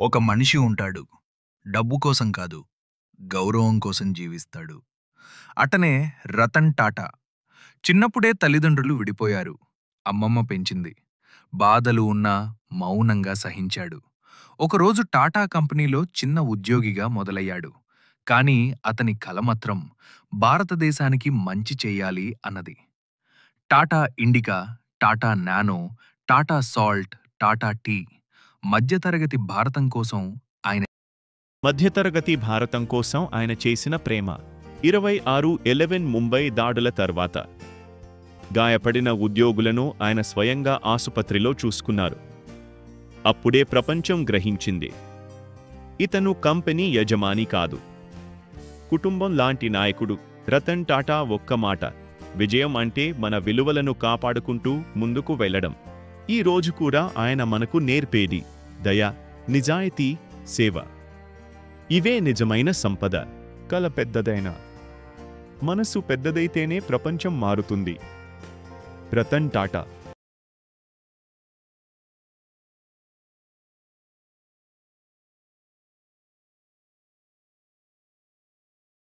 ఒక మనిషి ఉంటాడు. డబ్బు కోసం కాదు, గౌరవం కోసం జీవిస్తాడు. అతనే రతన్ టాటా. చిన్నప్పుడే తల్లిదండ్రులు విడిపోయారు. అమ్మమ్మ పెంచింది. బాధలు ఉన్నా మౌనంగా సహించాడు. ఒకరోజు టాటా కంపెనీలో చిన్న ఉద్యోగిగా మొదలయ్యాడు. కానీ అతని కల మాత్రం భారతదేశానికి మంచి చెయ్యాలి అన్నది. Tata Indica, Tata Nano, Tata salt, Tata tea. మధ్యతరగతి భారతం కోసం ఆయన మధ్యతరగతి భారతం కోసం ఆయన చేసిన ప్రేమ 26/11 ముంబై దాడుల తర్వాత గాయపడిన ఉద్యోగులను ఆయన స్వయంగా ఆసుపత్రిలో చూసుకున్నారు. అప్పుడే ప్రపంచం గ్రహించింది, ఇతను కంపెనీ యజమాని కాదు, కుటుంబం లాంటి నాయకుడు. రతన్ టాటా ఒక్క మాట, విజయం అంటే మన విలువలను కాపాడుకుంటూ ముందుకు వెళ్లడం. ఈ రోజు కూడా ఆయన మనకు నేర్పేది దయ, నిజాయితీ, సేవ. ఇవే నిజమైన సంపద. కల పెద్దదైనా మనసు పెద్దదైతేనే ప్రపంచం మారుతుంది. రతన్ టాటా.